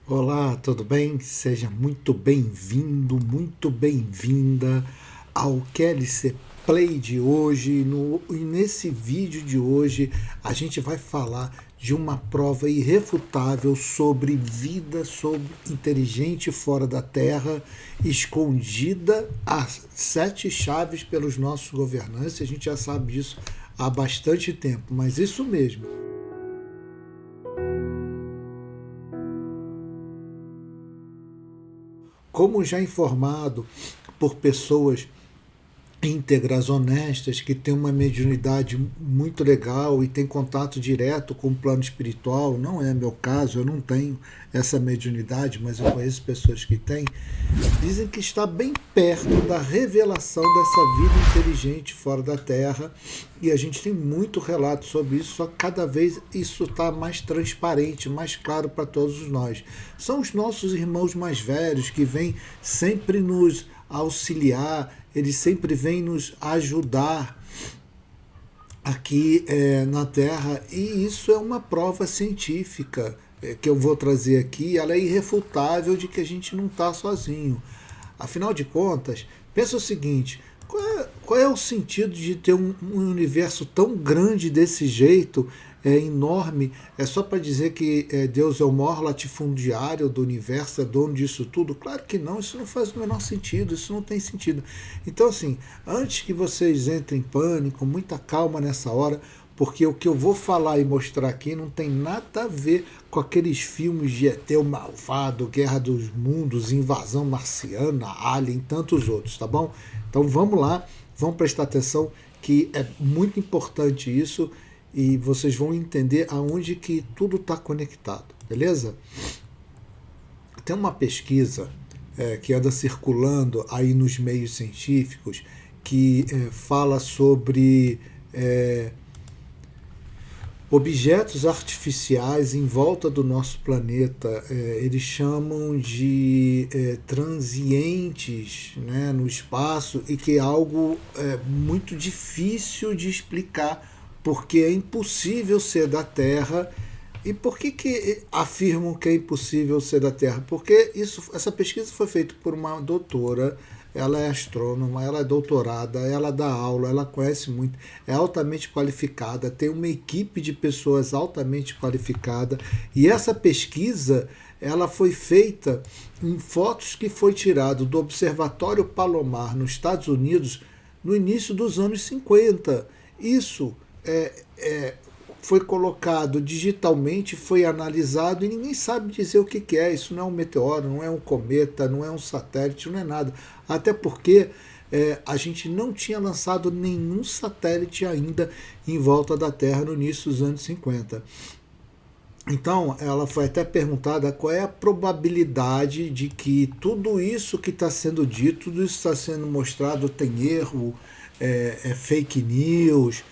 Olá, tudo bem? Seja muito bem-vindo, muito bem-vinda ao QLC Play de hoje. E nesse vídeo de hoje, a gente vai falar de uma prova irrefutável sobre vida sobre inteligente fora da Terra, escondida a sete chaves pelos nossos governantes. A gente já sabe disso há bastante tempo, mas isso mesmo. Como já informado por pessoas íntegras, honestas, que têm uma mediunidade muito legal e têm contato direto com o plano espiritual. Não é meu caso, eu não tenho essa mediunidade, mas eu conheço pessoas que têm. Dizem que está bem perto da revelação dessa vida inteligente fora da Terra, e a gente tem muito relato sobre isso, só que cada vez isso está mais transparente, mais claro para todos nós. São os nossos irmãos mais velhos que vêm sempre nos auxiliar, eles sempre vêm nos ajudar aqui na Terra, e isso é uma prova científica que eu vou trazer aqui. Ela é irrefutável de que a gente não está sozinho. Afinal de contas, pensa o seguinte: qual é o sentido de ter um universo tão grande desse jeito, enorme, só para dizer que Deus é o maior latifundiário do universo, é dono disso tudo? Claro que não, isso não faz o menor sentido, isso não tem sentido. Então, assim, antes que vocês entrem em pânico, muita calma nessa hora, porque o que eu vou falar e mostrar aqui não tem nada a ver com aqueles filmes de ET o Malvado, Guerra dos Mundos, Invasão Marciana, Alien e tantos outros, tá bom? Então vamos lá, vamos prestar atenção que é muito importante isso, e vocês vão entender aonde que tudo está conectado, beleza? Tem uma pesquisa que anda circulando aí nos meios científicos que fala sobre objetos artificiais em volta do nosso planeta. Eles chamam de transientes, né, no espaço, e que é algo muito difícil de explicar, porque é impossível ser da Terra. E por que afirmam que é impossível ser da Terra? Porque essa pesquisa foi feita por uma doutora, ela é astrônoma, ela é doutorada, ela dá aula, ela conhece muito, é altamente qualificada, tem uma equipe de pessoas altamente qualificada, e essa pesquisa ela foi feita em fotos que foi tirado do Observatório Palomar nos Estados Unidos no início dos anos 50. Isso foi colocado digitalmente, foi analisado, e ninguém sabe dizer o que é. Isso não é um meteoro, não é um cometa, não é um satélite, não é nada. Até porque a gente não tinha lançado nenhum satélite ainda em volta da Terra no início dos anos 50. Então, ela foi até perguntada qual é a probabilidade de que tudo isso que está sendo dito, tudo isso está sendo mostrado, tem erro, é fake news,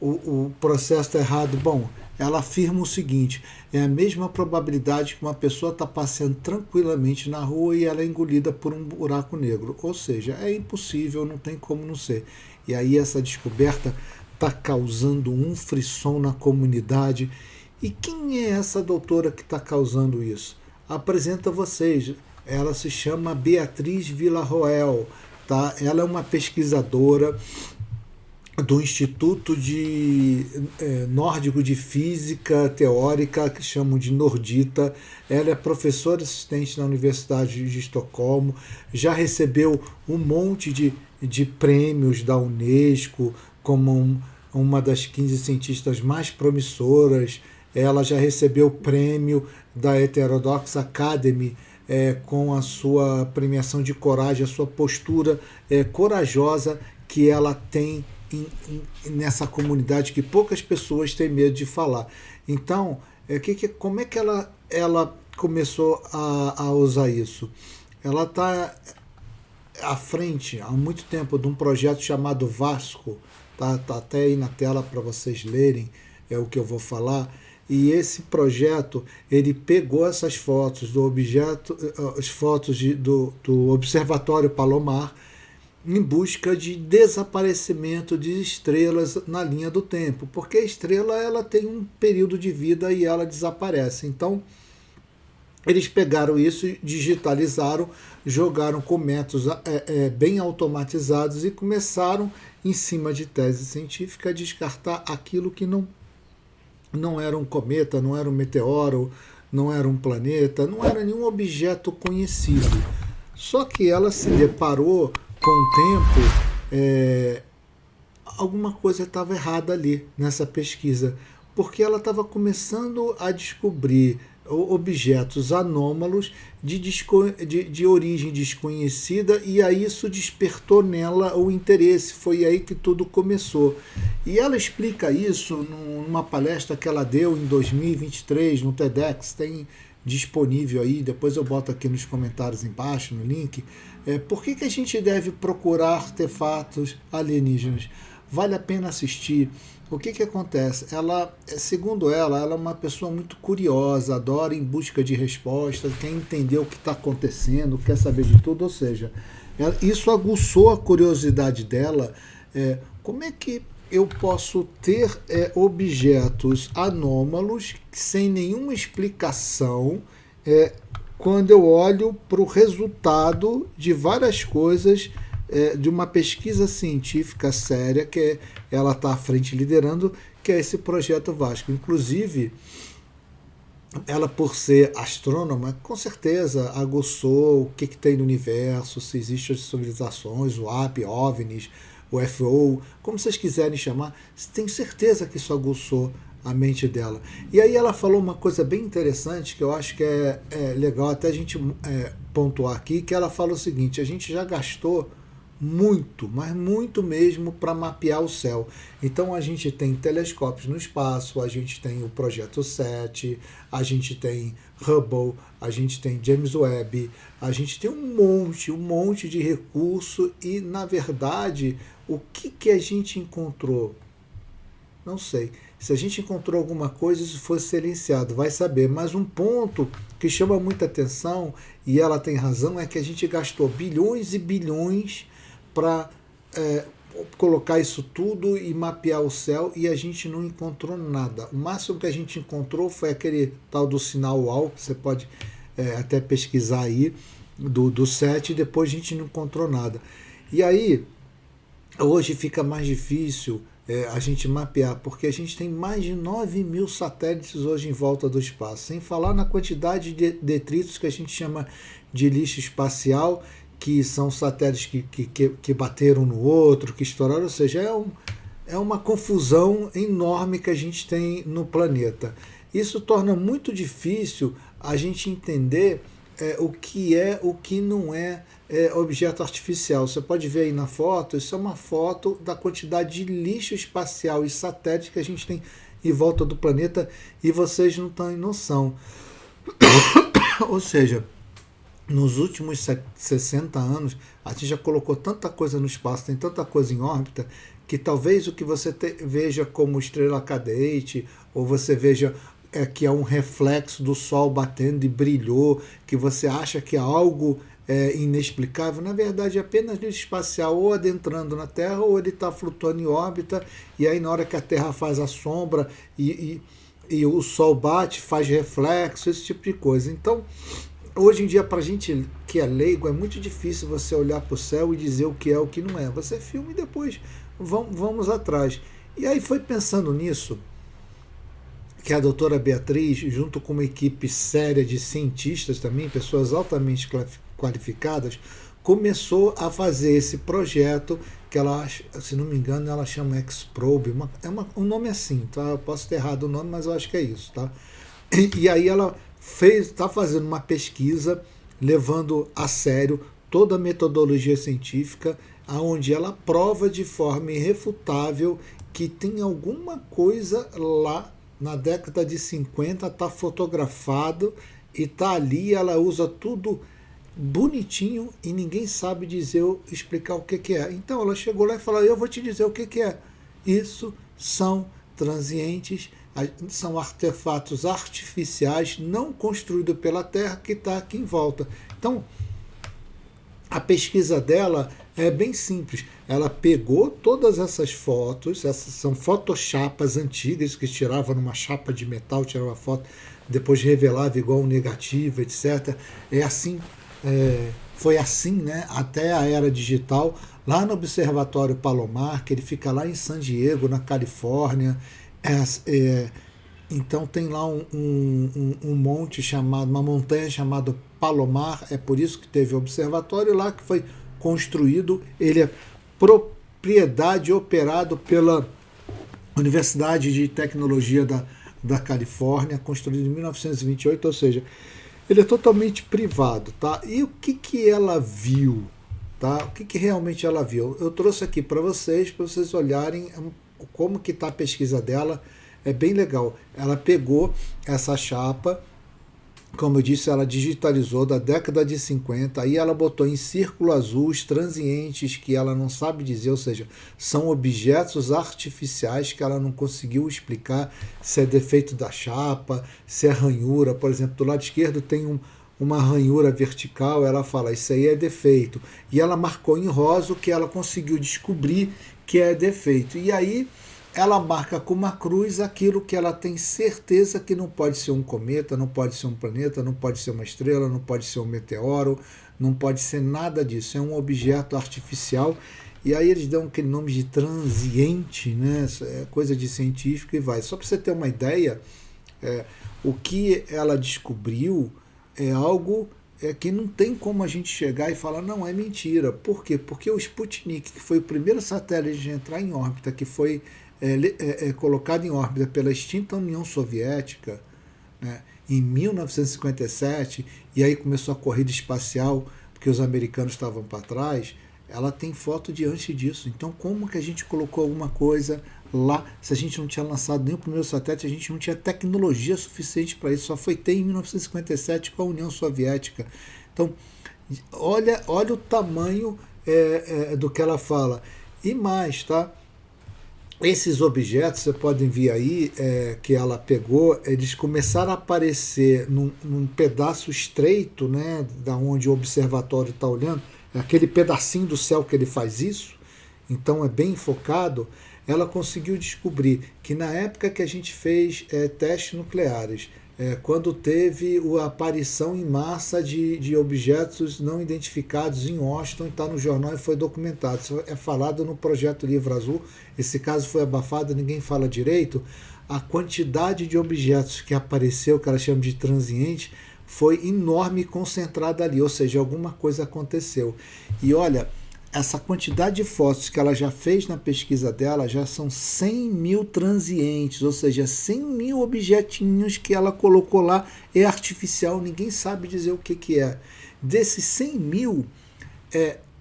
o processo está errado. Bom, ela afirma o seguinte: é a mesma probabilidade que uma pessoa está passeando tranquilamente na rua e ela é engolida por um buraco negro. Ou seja, é impossível, não tem como não ser. E aí essa descoberta está causando um frisson na comunidade. E quem é essa doutora que está causando isso? Apresento a vocês. Ela se chama Beatriz Villarroel. Tá? Ela é uma pesquisadora do Instituto Nórdico de Física Teórica, que chamam de Nordita. Ela é professora assistente na Universidade de Estocolmo, já recebeu um monte de prêmios da Unesco, como uma das 15 cientistas mais promissoras. Ela já recebeu o prêmio da Heterodox Academy, com a sua premiação de coragem, a sua postura corajosa que ela tem nessa comunidade, que poucas pessoas têm medo de falar. Então, como é que ela começou a usar isso? Ela está à frente há muito tempo de um projeto chamado Vasco, tá até aí na tela para vocês lerem o que eu vou falar. E esse projeto ele pegou essas fotos do objeto, as fotos do Observatório Palomar, em busca de desaparecimento de estrelas na linha do tempo, porque a estrela ela tem um período de vida e ela desaparece. Então Eles pegaram isso, digitalizaram, jogaram com métodos bem automatizados e começaram, em cima de tese científica, a descartar aquilo que não era um cometa, não era um meteoro, não era um planeta, não era nenhum objeto conhecido. Só que ela se deparou com o tempo, alguma coisa estava errada ali nessa pesquisa, porque ela estava começando a descobrir objetos anômalos de origem desconhecida, e aí isso despertou nela o interesse. Foi aí que tudo começou. E ela explica isso numa palestra que ela deu em 2023 no TEDx, tem disponível aí, depois eu boto aqui nos comentários embaixo, no link. Por que a gente deve procurar artefatos alienígenas? Vale a pena assistir. O que acontece? Ela, segundo ela é uma pessoa muito curiosa, adora ir em busca de respostas, quer entender o que está acontecendo, quer saber de tudo, ou seja, isso aguçou a curiosidade dela. Como é que eu posso ter objetos anômalos sem nenhuma explicação, quando eu olho para o resultado de várias coisas, de uma pesquisa científica séria que ela está à frente liderando, que é esse projeto Vasco. Inclusive, ela, por ser astrônoma, com certeza aguçou o que tem no universo, se existem as civilizações, o AP, OVNIs, o UFO, como vocês quiserem chamar, tenho certeza que isso aguçou a mente dela. E aí ela falou uma coisa bem interessante, que eu acho que é legal até a gente pontuar aqui, que ela fala o seguinte: a gente já gastou muito, mas muito mesmo, para mapear o céu. Então a gente tem telescópios no espaço, a gente tem o Projeto 7, a gente tem Hubble, a gente tem James Webb, a gente tem um monte de recurso, e na verdade o que a gente encontrou? Não sei. Se a gente encontrou alguma coisa, isso foi silenciado, vai saber. Mas um ponto que chama muita atenção, e ela tem razão, é que a gente gastou bilhões e bilhões para colocar isso tudo e mapear o céu, e a gente não encontrou nada. O máximo que a gente encontrou foi aquele tal do sinal UAU, que você pode até pesquisar aí, do 7, e depois a gente não encontrou nada. E aí, hoje fica mais difícil a gente mapear, porque a gente tem mais de 9 mil satélites hoje em volta do espaço, sem falar na quantidade de detritos que a gente chama de lixo espacial, que são satélites que bateram no outro, que estouraram, ou seja, é uma confusão enorme que a gente tem no planeta. Isso torna muito difícil a gente entender o que é, o que não é objeto artificial. Você pode ver aí na foto, isso é uma foto da quantidade de lixo espacial e satélite que a gente tem em volta do planeta, e vocês não têm noção. Ou seja, nos últimos 60 anos, a gente já colocou tanta coisa no espaço, tem tanta coisa em órbita, que talvez o que você veja como estrela cadente, ou você veja que é um reflexo do Sol batendo e brilhou, que você acha que é algo inexplicável, na verdade é apenas lixo espacial, ou adentrando na Terra, ou ele está flutuando em órbita, e aí na hora que a Terra faz a sombra e o Sol bate, faz reflexo, esse tipo de coisa. Então, hoje em dia, para a gente que é leigo, é muito difícil você olhar para o céu e dizer o que é, o que não é. Você filma e depois vamos atrás. E aí foi pensando nisso que a doutora Beatriz, junto com uma equipe séria de cientistas também, pessoas altamente qualificadas, começou a fazer esse projeto que ela, se não me engano, ela chama X-Probe, um nome assim, tá? Eu posso ter errado o nome, mas eu acho que é isso, tá? E aí ela está fazendo uma pesquisa, levando a sério toda a metodologia científica, onde ela prova de forma irrefutável que tem alguma coisa lá na década de 50, está fotografado e está ali. Ela usa tudo bonitinho e ninguém sabe explicar o que é. Então ela chegou lá e falou: eu vou te dizer o que é. Isso são transientes, são artefatos artificiais não construídos pela Terra, que está aqui em volta. Então, a pesquisa dela é bem simples. Ela pegou todas essas fotos, essas são photoshopas antigas que tirava numa chapa de metal, tirava foto depois revelava igual um negativo, etc. É assim, foi assim, né, até a era digital, lá no Observatório Palomar, que ele fica lá em San Diego, na Califórnia. É, é, então tem lá um monte chamado, uma montanha chamada Palomar, é por isso que teve o observatório lá que foi construído. Ele é propriedade operado pela Universidade de Tecnologia da Califórnia, construído em 1928, ou seja, ele é totalmente privado, tá? E o que ela viu, tá? O que realmente ela viu? Eu trouxe aqui para vocês olharem como que está a pesquisa dela. É bem legal. Ela pegou essa chapa, como eu disse, ela digitalizou da década de 50, aí ela botou em círculo azul os transientes que ela não sabe dizer, ou seja, são objetos artificiais que ela não conseguiu explicar se é defeito da chapa, se é ranhura. Por exemplo, do lado esquerdo tem uma ranhura vertical, ela fala, isso aí é defeito. E ela marcou em rosa o que ela conseguiu descobrir que é defeito. E aí ela marca com uma cruz aquilo que ela tem certeza que não pode ser um cometa, não pode ser um planeta, não pode ser uma estrela, não pode ser um meteoro, não pode ser nada disso. É um objeto artificial. E aí eles dão aquele nome de transiente, né? É coisa de científico e vai. Só para você ter uma ideia, o que ela descobriu é algo que não tem como a gente chegar e falar, não, é mentira. Por quê? Porque o Sputnik, que foi o primeiro satélite a entrar em órbita, que foi colocado em órbita pela extinta União Soviética, né, em 1957, e aí começou a corrida espacial, porque os americanos estavam para trás, ela tem foto de antes disso. Então, como que a gente colocou alguma coisa lá, se a gente não tinha lançado nem o primeiro satélite, a gente não tinha tecnologia suficiente para isso, só foi ter em 1957 com a União Soviética. Então, olha o tamanho do que ela fala. E mais, tá? Esses objetos, você pode ver aí, que ela pegou, eles começaram a aparecer num pedaço estreito, né, da onde o observatório está olhando, aquele pedacinho do céu que ele faz isso, então é bem focado. Ela conseguiu descobrir que na época que a gente fez testes nucleares, quando teve a aparição em massa de objetos não identificados em Washington, está no jornal e foi documentado. Isso é falado no projeto Livro Azul. Esse caso foi abafado, ninguém fala direito. A quantidade de objetos que apareceu, que ela chama de transiente, foi enorme e concentrada ali, ou seja, alguma coisa aconteceu. E olha, essa quantidade de fotos que ela já fez na pesquisa dela já são 100 mil transientes, ou seja, 100 mil objetinhos que ela colocou lá, é artificial, ninguém sabe dizer o que é. Desses 100 mil,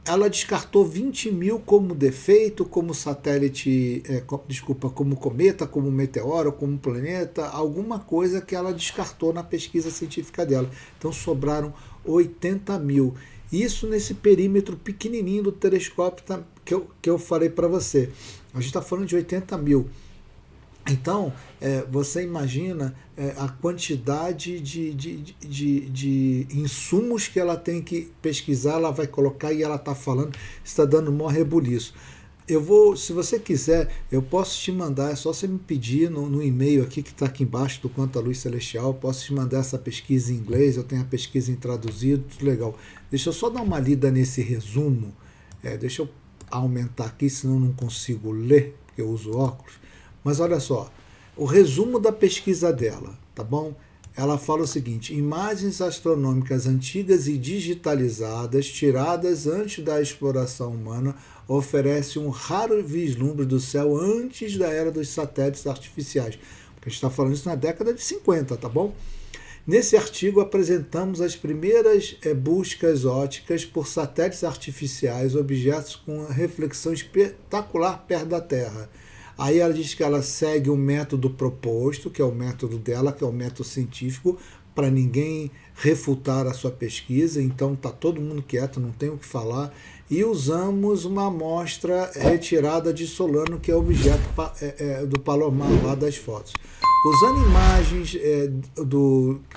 ela descartou 20 mil como defeito, como satélite, como cometa, como meteoro, como planeta, alguma coisa que ela descartou na pesquisa científica dela. Então sobraram 80 mil. Isso nesse perímetro pequenininho do telescópio que eu falei para você. A gente está falando de 80 mil. Então, você imagina a quantidade de insumos que ela tem que pesquisar, ela vai colocar e ela está falando, está dando maior rebuliço. Se você quiser, eu posso te mandar, é só você me pedir no e-mail aqui que está aqui embaixo do Quanto à Luz Celestial, eu posso te mandar essa pesquisa em inglês, eu tenho a pesquisa em traduzido, tudo legal. Deixa eu só dar uma lida nesse resumo, deixa eu aumentar aqui, senão eu não consigo ler, porque eu uso óculos. Mas olha só, o resumo da pesquisa dela, tá bom? Ela fala o seguinte: imagens astronômicas antigas e digitalizadas, tiradas antes da exploração humana, oferecem um raro vislumbre do céu antes da era dos satélites artificiais. Porque a gente está falando isso na década de 50, tá bom? Nesse artigo apresentamos as primeiras buscas ópticas por satélites artificiais, objetos com reflexão espetacular perto da Terra. Aí ela diz que ela segue o método proposto, que é o método dela, que é o método científico, para ninguém refutar a sua pesquisa, então está todo mundo quieto, não tem o que falar. E usamos uma amostra retirada de Solano, que é o objeto do Palomar lá das fotos. Usando imagens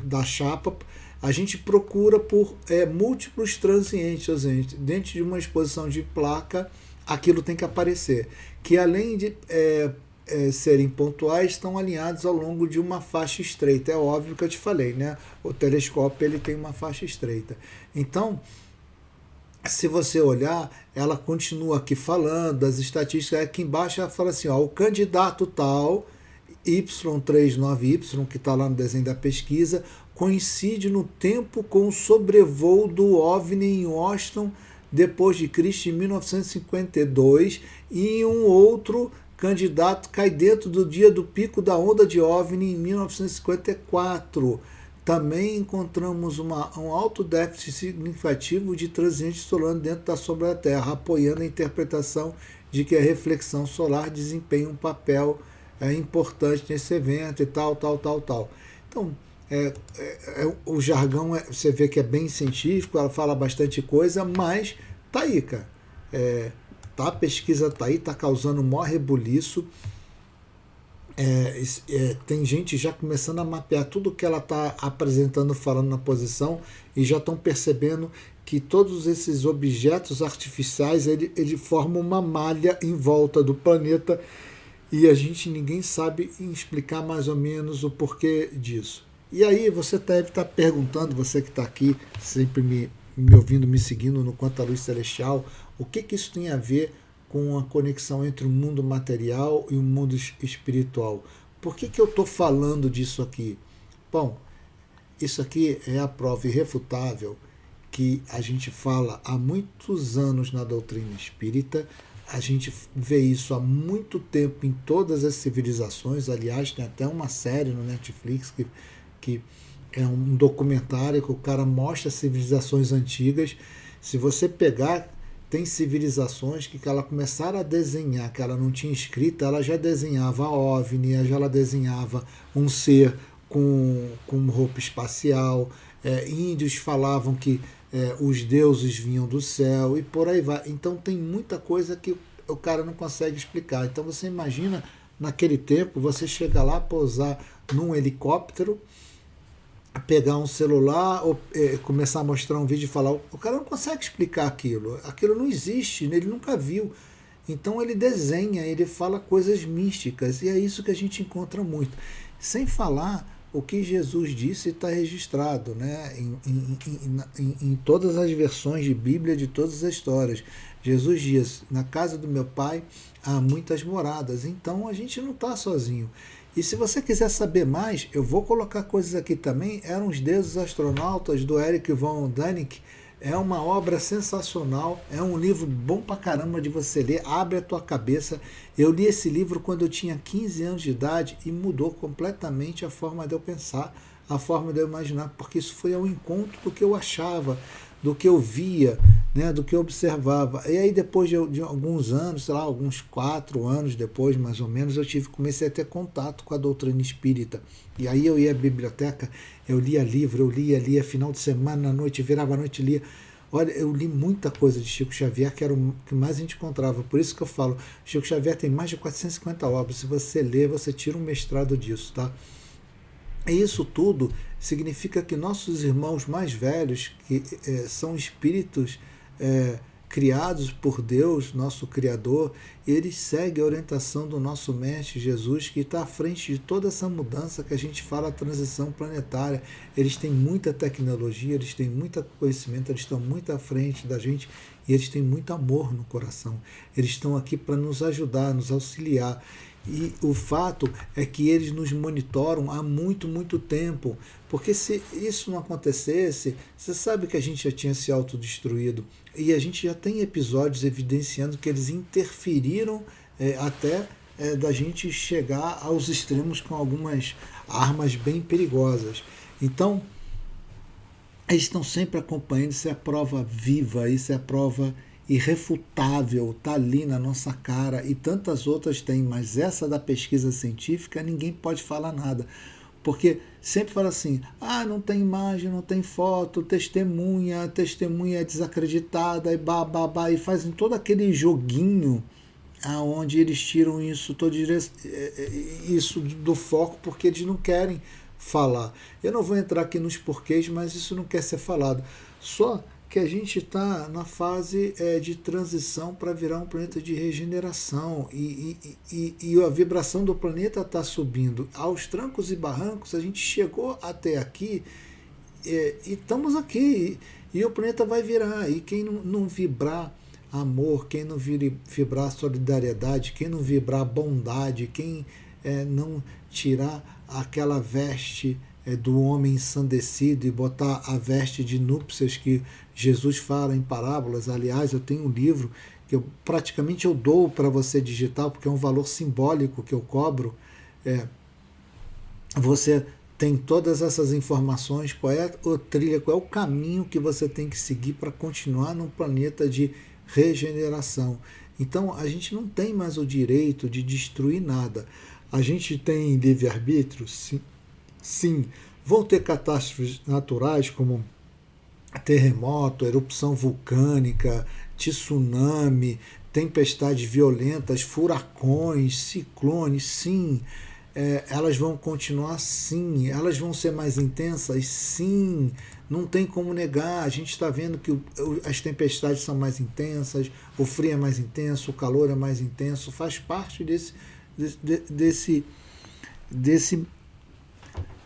da chapa, a gente procura por múltiplos transientes, ou seja, dentro de uma exposição de placa, aquilo tem que aparecer. Que além de serem pontuais estão alinhados ao longo de uma faixa estreita. É óbvio que eu te falei, né? O telescópio ele tem uma faixa estreita. Então, se você olhar, ela continua aqui falando das estatísticas. Aqui embaixo ela fala assim, ó, o candidato tal, Y39Y, que está lá no desenho da pesquisa, coincide no tempo com o sobrevoo do OVNI em Washington depois de Cristo em 1952, e um outro candidato cai dentro do dia do pico da onda de OVNI em 1954. Também encontramos um alto déficit significativo de transientes solares dentro da sombra da Terra, apoiando a interpretação de que a reflexão solar desempenha um papel importante nesse evento e tal. Então, o jargão, você vê que é bem científico, ela fala bastante coisa, mas tá aí, cara. A pesquisa tá aí, tá causando um maior rebuliço. Tem gente já começando a mapear tudo que ela está apresentando, falando na posição, e já estão percebendo que todos esses objetos artificiais ele formam uma malha em volta do planeta, e ninguém sabe explicar mais ou menos o porquê disso. E aí você deve estar perguntando, você que está aqui sempre me ouvindo, me seguindo no Quanto à Luz Celestial, o que isso tem a ver com a conexão entre o mundo material e o mundo espiritual? Por que eu estou falando disso aqui? Bom, isso aqui é a prova irrefutável que a gente fala há muitos anos na doutrina espírita. A gente vê isso há muito tempo em todas as civilizações. Aliás, tem até uma série no Netflix que é um documentário que o cara mostra civilizações antigas. Se você pegar, tem civilizações que ela começaram a desenhar, que ela não tinha escrita, ela já desenhava OVNI, ela desenhava um ser com roupa espacial. Índios falavam que os deuses vinham do céu e por aí vai. Então tem muita coisa que o cara não consegue explicar. Então você imagina, naquele tempo, você chega lá, pousar num helicóptero, pegar um celular, ou começar a mostrar um vídeo e falar, o cara não consegue explicar aquilo. Aquilo não existe, ele nunca viu. Então ele desenha, ele fala coisas místicas, e é isso que a gente encontra muito. Sem falar o que Jesus disse está registrado, né? Em todas as versões de Bíblia, de todas as histórias. Jesus diz, na casa do meu pai há muitas moradas, então a gente não está sozinho. E se você quiser saber mais, eu vou colocar coisas aqui também. Eram os Deuses Astronautas, do Erich von Däniken. É uma obra sensacional, é um livro bom pra caramba de você ler, abre a tua cabeça. Eu li esse livro quando eu tinha 15 anos de idade e mudou completamente a forma de eu pensar, a forma de eu imaginar, porque isso foi ao encontro do que eu achava, do que eu via, né, do que eu observava. E aí depois de alguns anos, sei lá, alguns 4 anos depois, mais ou menos, comecei a ter contato com a doutrina espírita. E aí eu ia à biblioteca, eu lia livro, eu lia final de semana, à noite, virava a noite, lia. Olha, eu li muita coisa de Chico Xavier, que era o que mais a gente encontrava. Por isso que eu falo, Chico Xavier tem mais de 450 obras. Se você ler, você tira um mestrado disso, tá? E isso tudo significa que nossos irmãos mais velhos, que são espíritos criados por Deus, nosso Criador, eles seguem a orientação do nosso Mestre Jesus, que está à frente de toda essa mudança que a gente fala, a transição planetária. Eles têm muita tecnologia, eles têm muito conhecimento, eles estão muito à frente da gente e eles têm muito amor no coração. Eles estão aqui para nos ajudar, nos auxiliar. E o fato é que eles nos monitoram há muito, muito tempo. Porque se isso não acontecesse, você sabe que a gente já tinha se autodestruído. E a gente já tem episódios evidenciando que eles interferiram até da gente chegar aos extremos com algumas armas bem perigosas. Então, eles estão sempre acompanhando, isso é a prova viva, isso é a prova irrefutável, está ali na nossa cara, e tantas outras tem, mas essa da pesquisa científica ninguém pode falar nada, porque sempre fala assim, não tem imagem, não tem foto, testemunha é desacreditada, e babá, e fazem todo aquele joguinho aonde eles tiram isso, isso do foco, porque eles não querem falar. Eu não vou entrar aqui nos porquês, mas isso não quer ser falado. Só que a gente está na fase de transição para virar um planeta de regeneração e a vibração do planeta está subindo. Aos trancos e barrancos, a gente chegou até aqui e estamos aqui e o planeta vai virar. E quem não vibrar amor, quem não vibrar solidariedade, quem não vibrar bondade, quem não tirar aquela veste do homem ensandecido e botar a veste de núpcias que Jesus fala em parábolas. Aliás, eu tenho um livro que praticamente eu dou para você digitar, porque é um valor simbólico que eu cobro. Você tem todas essas informações, qual é a trilha, qual é o caminho que você tem que seguir para continuar num planeta de regeneração. Então a gente não tem mais o direito de destruir nada. A gente tem livre-arbítrio? Sim. Sim. Vão ter catástrofes naturais como terremoto, erupção vulcânica, tsunami, tempestades violentas, furacões, ciclones, sim. Elas vão continuar, sim. Elas vão ser mais intensas, sim. Não tem como negar. A gente está vendo que as tempestades são mais intensas, o frio é mais intenso, o calor é mais intenso. Faz parte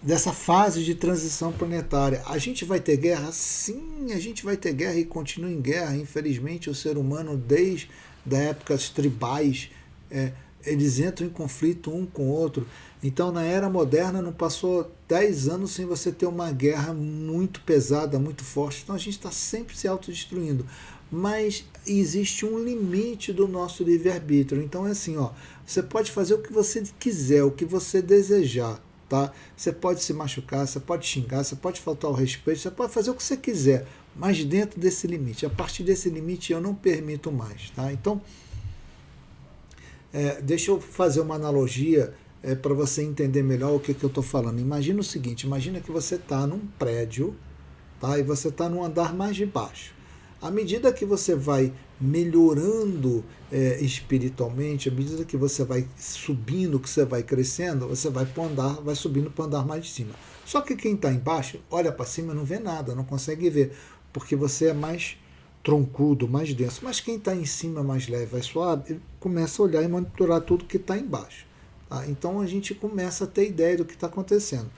dessa fase de transição planetária. A gente vai ter guerra? Sim, a gente vai ter guerra e continua em guerra. Infelizmente, o ser humano, desde as épocas tribais, eles entram em conflito um com o outro. Então, na era moderna, não passou 10 anos sem você ter uma guerra muito pesada, muito forte. Então, a gente está sempre se autodestruindo. Mas existe um limite do nosso livre-arbítrio. Então, é assim, você pode fazer o que você quiser, o que você desejar. Tá? Você pode se machucar, você pode xingar, você pode faltar ao respeito, você pode fazer o que você quiser, mas dentro desse limite. A partir desse limite eu não permito mais. Tá? Então, deixa eu fazer uma analogia para você entender melhor o que eu estou falando. Imagina o seguinte, imagina que você está num prédio, tá? E você está no andar mais de baixo. À medida que você vai melhorando espiritualmente, à medida que você vai subindo, que você vai crescendo, você vai subindo para o andar mais de cima. Só que quem está embaixo olha para cima e não vê nada, não consegue ver, porque você é mais troncudo, mais denso. Mas quem está em cima, mais leve, mais suave, ele começa a olhar e monitorar tudo que está embaixo. Tá? Então a gente começa a ter ideia do que está acontecendo.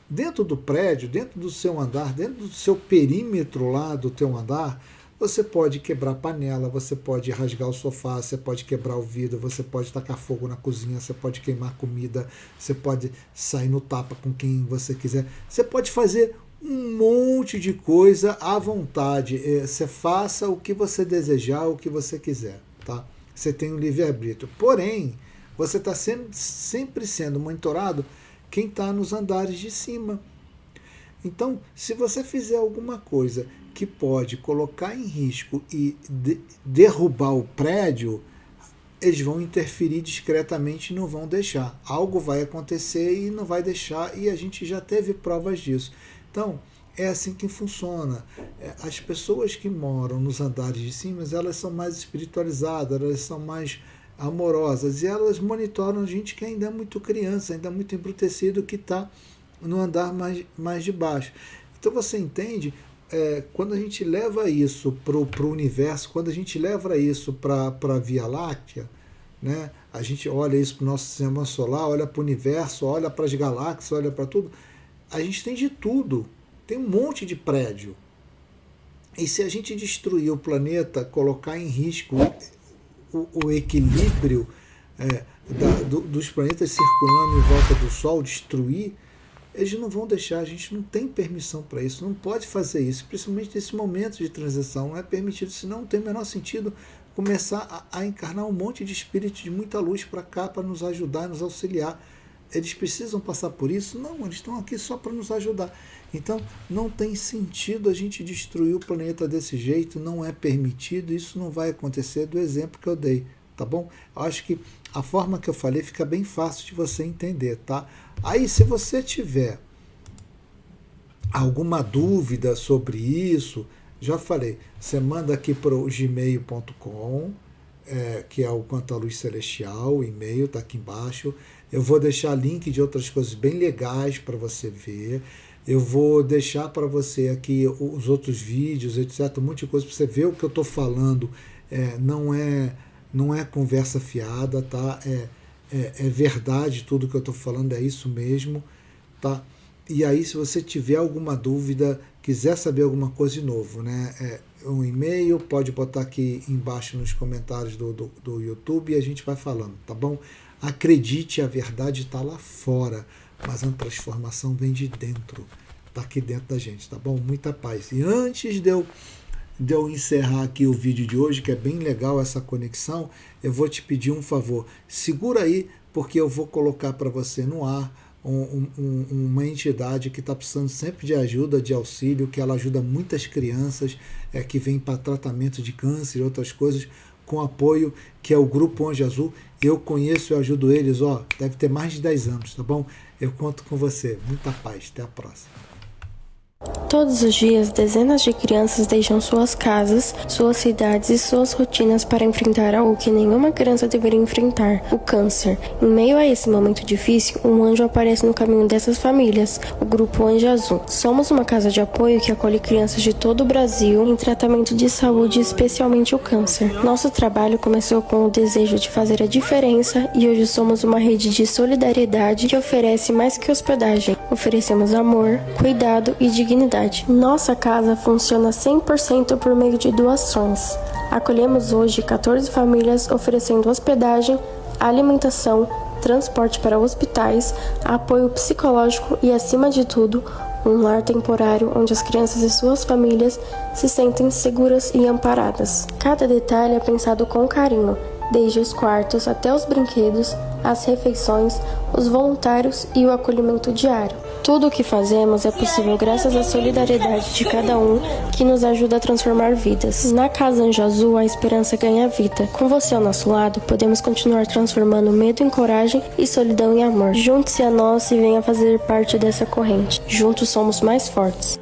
Dentro do prédio, dentro do seu andar, dentro do seu perímetro lá do teu andar, você pode quebrar panela, você pode rasgar o sofá, você pode quebrar o vidro, você pode tacar fogo na cozinha, você pode queimar comida, você pode sair no tapa com quem você quiser. Você pode fazer um monte de coisa à vontade. Você faça o que você desejar, o que você quiser. Tá? Você tem um livre-arbítrio. Porém, você está sempre sendo monitorado quem está nos andares de cima. Então, se você fizer alguma coisa que pode colocar em risco e derrubar o prédio, eles vão interferir discretamente e não vão deixar. Algo vai acontecer e não vai deixar, e a gente já teve provas disso. Então, é assim que funciona. As pessoas que moram nos andares de cima, elas são mais espiritualizadas, elas são mais amorosas, e elas monitoram a gente que ainda é muito criança, ainda é muito embrutecido, que está no andar mais de baixo. Então você entende, quando a gente leva isso para o universo, quando a gente leva isso para a Via Láctea, né, a gente olha isso para o nosso sistema solar, olha para o universo, olha para as galáxias, olha para tudo, a gente tem de tudo, tem um monte de prédio. E se a gente destruir o planeta, colocar em risco o equilíbrio dos planetas circulando em volta do Sol, destruir, eles não vão deixar, a gente não tem permissão para isso, não pode fazer isso, principalmente nesse momento de transição, não é permitido, senão não tem o menor sentido começar a encarnar um monte de espíritos de muita luz para cá, para nos ajudar, nos auxiliar. Eles precisam passar por isso? Não, eles estão aqui só para nos ajudar. Então, não tem sentido a gente destruir o planeta desse jeito, não é permitido, isso não vai acontecer, do exemplo que eu dei, tá bom? Eu acho que a forma que eu falei fica bem fácil de você entender, tá? Aí, se você tiver alguma dúvida sobre isso, já falei, você manda aqui para o gmail.com, que é o Quanto à Luz Celestial, o e-mail está aqui embaixo. Eu vou deixar link de outras coisas bem legais para você ver. Eu vou deixar para você aqui os outros vídeos, etc. Um monte de coisa para você ver o que eu estou falando. Não é conversa fiada, tá? É verdade tudo que eu estou falando, é isso mesmo, tá? E aí, se você tiver alguma dúvida, quiser saber alguma coisa de novo, né? Um e-mail, pode botar aqui embaixo nos comentários do YouTube e a gente vai falando, tá bom? Acredite, a verdade está lá fora, mas a transformação vem de dentro, está aqui dentro da gente, tá bom? Muita paz. E antes de eu encerrar aqui o vídeo de hoje, que é bem legal essa conexão, eu vou te pedir um favor. Segura aí, porque eu vou colocar para você no ar uma entidade que está precisando sempre de ajuda, de auxílio, que ela ajuda muitas crianças que vêm para tratamento de câncer e outras coisas, com apoio, que é o Grupo Anjo Azul. Eu conheço e ajudo eles, deve ter mais de 10 anos, tá bom? Eu conto com você. Muita paz. Até a próxima. Todos os dias, dezenas de crianças deixam suas casas, suas cidades e suas rotinas para enfrentar algo que nenhuma criança deveria enfrentar, o câncer. Em meio a esse momento difícil, um anjo aparece no caminho dessas famílias, o Grupo Anjo Azul. Somos uma casa de apoio que acolhe crianças de todo o Brasil em tratamento de saúde, especialmente o câncer. Nosso trabalho começou com o desejo de fazer a diferença e hoje somos uma rede de solidariedade que oferece mais que hospedagem. Oferecemos amor, cuidado e dignidade. Nossa casa funciona 100% por meio de doações. Acolhemos hoje 14 famílias oferecendo hospedagem, alimentação, transporte para hospitais, apoio psicológico e, acima de tudo, um lar temporário onde as crianças e suas famílias se sentem seguras e amparadas. Cada detalhe é pensado com carinho, desde os quartos até os brinquedos, as refeições, os voluntários e o acolhimento diário. Tudo o que fazemos é possível graças à solidariedade de cada um que nos ajuda a transformar vidas. Na Casa Anjo Azul, a esperança ganha vida. Com você ao nosso lado, podemos continuar transformando medo em coragem e solidão em amor. Junte-se a nós e venha fazer parte dessa corrente. Juntos somos mais fortes.